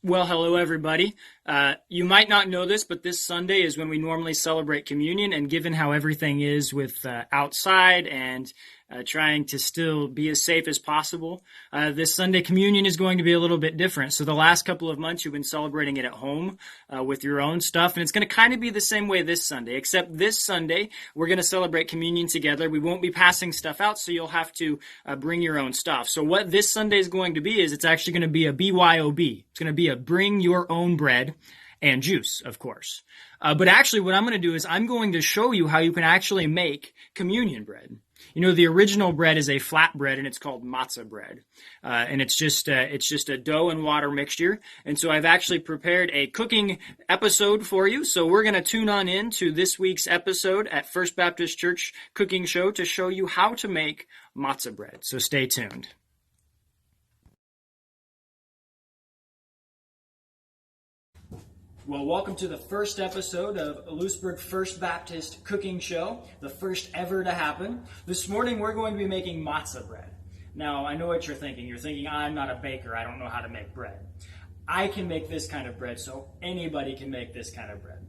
Well, hello, everybody. You might not know this, but this Sunday is when we normally celebrate communion. And given how everything is with outside and trying to still be as safe as possible, this Sunday communion is going to be a little bit different. So the last couple of months, you've been celebrating it at home with your own stuff. And it's going to kind of be the same way this Sunday, except this Sunday, we're going to celebrate communion together. We won't be passing stuff out, so you'll have to bring your own stuff. So what this Sunday is going to be is it's actually going to be a BYOB. It's going to be a bring your own bread and juice, of course. But actually what I'm going to do is I'm going to show you how you can actually make communion bread. You know, the original bread is a flat bread, and it's called matzah bread. And it's just a dough and water mixture. And so I've actually prepared a cooking episode for you. So we're going to tune on in to this week's episode at First Baptist Church Cooking Show to show you how to make matzah bread. So stay tuned. Well, welcome to the first episode of Lewisburg First Baptist Cooking Show, the first ever to happen. This morning we're going to be making matzah bread. Now, I know what you're thinking. You're thinking, I'm not a baker. I don't know how to make bread. I can make this kind of bread, so anybody can make this kind of bread.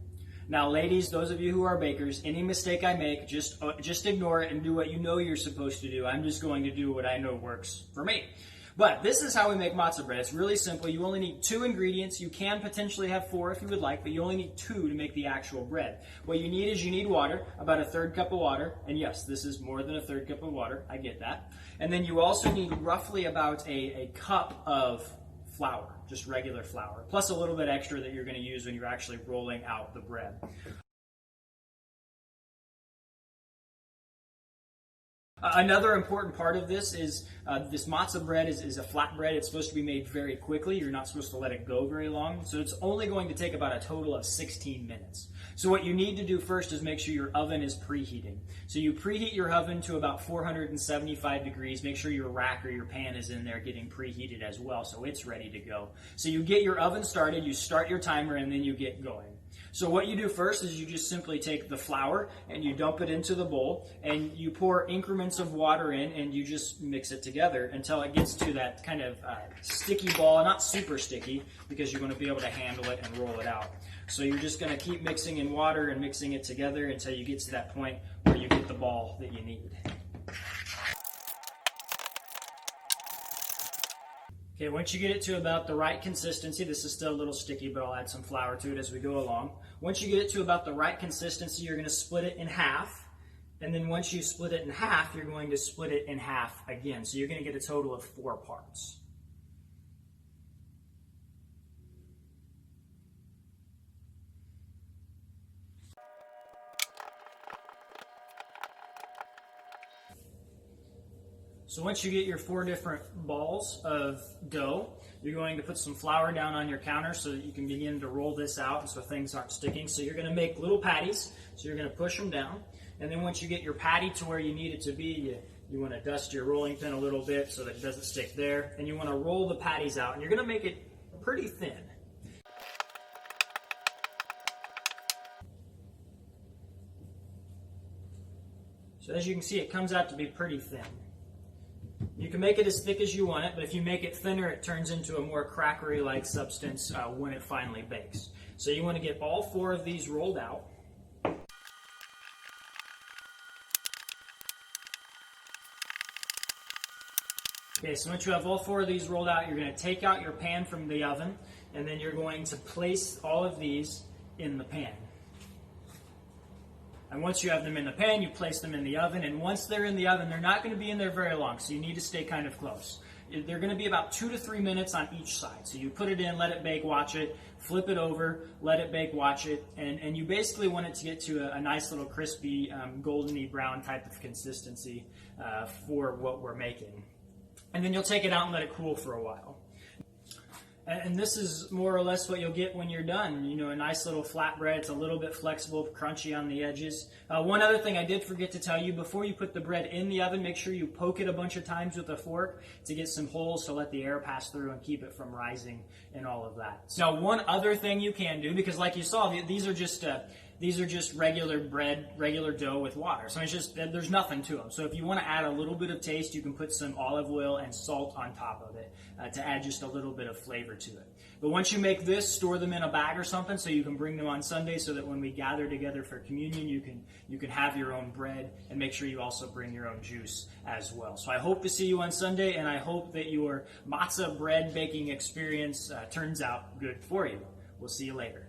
Now, ladies, those of you who are bakers, any mistake I make, just ignore it and do what you know you're supposed to do. I'm just going to do what I know works for me. But this is how we make matzah bread. It's really simple. You only need 2 ingredients. You can potentially have 4 if you would like, but you only need 2 to make the actual bread. What you need is you need water, about a 1/3 cup of water. And yes, this is more than a 1/3 cup of water. I get that. And then you also need roughly about a cup of flour, just regular flour, plus a little bit extra that you're going to use when you're actually rolling out the bread. Another important part of this is this matzah bread is a flat bread. It's supposed to be made very quickly. You're not supposed to let it go very long. So it's only going to take about a total of 16 minutes. So what you need to do first is make sure your oven is preheating. So you preheat your oven to about 475 degrees. Make sure your rack or your pan is in there getting preheated as well, so it's ready to go. So you get your oven started, you start your timer, and then you get going. So what you do first is you just simply take the flour and you dump it into the bowl and you pour increments of water in and you just mix it together until it gets to that kind of sticky ball, not super sticky because you're going to be able to handle it and roll it out. So you're just going to keep mixing in water and mixing it together until you get to that point where you get the ball that you need. Okay, once you get it to about the right consistency, this is still a little sticky, but I'll add some flour to it as we go along. Once you get it to about the right consistency, you're going to split it in half. And then once you split it in half, you're going to split it in half again. So you're going to get a total of 4 parts. So once you get your 4 different balls of dough, you're going to put some flour down on your counter so that you can begin to roll this out and so things aren't sticking. So you're going to make little patties. So you're going to push them down. And then once you get your patty to where you need it to be, you want to dust your rolling pin a little bit so that it doesn't stick there. And you want to roll the patties out. And you're going to make it pretty thin. So as you can see, it comes out to be pretty thin. You can make it as thick as you want it, but if you make it thinner, it turns into a more crackery-like substance when it finally bakes. So you want to get all 4 of these rolled out. Okay, so once you have all 4 of these rolled out, you're going to take out your pan from the oven, and then you're going to place all of these in the pan. And once you have them in the pan, you place them in the oven. And once they're in the oven, they're not going to be in there very long, so you need to stay kind of close. They're going to be about 2 to 3 minutes on each side. So you put it in, let it bake, watch it, flip it over, let it bake, watch it. And you basically want it to get to a nice little crispy, goldeny brown type of consistency for what we're making. And then you'll take it out and let it cool for a while. And this is more or less what you'll get when you're done. You know, a nice little flatbread. It's a little bit flexible, crunchy on the edges. One other thing I did forget to tell you, before you put the bread in the oven, make sure you poke it a bunch of times with a fork to get some holes to let the air pass through and keep it from rising and all of that. Now, one other thing you can do, because like you saw, these are just regular bread, regular dough with water. So it's just, there's nothing to them. So if you want to add a little bit of taste, you can put some olive oil and salt on top of it to add just a little bit of flavor to it. But once you make this, store them in a bag or something so you can bring them on Sunday, so that when we gather together for communion, you can have your own bread, and make sure you also bring your own juice as well. So I hope to see you on Sunday, and I hope that your matzah bread baking experience turns out good for you. We'll see you later.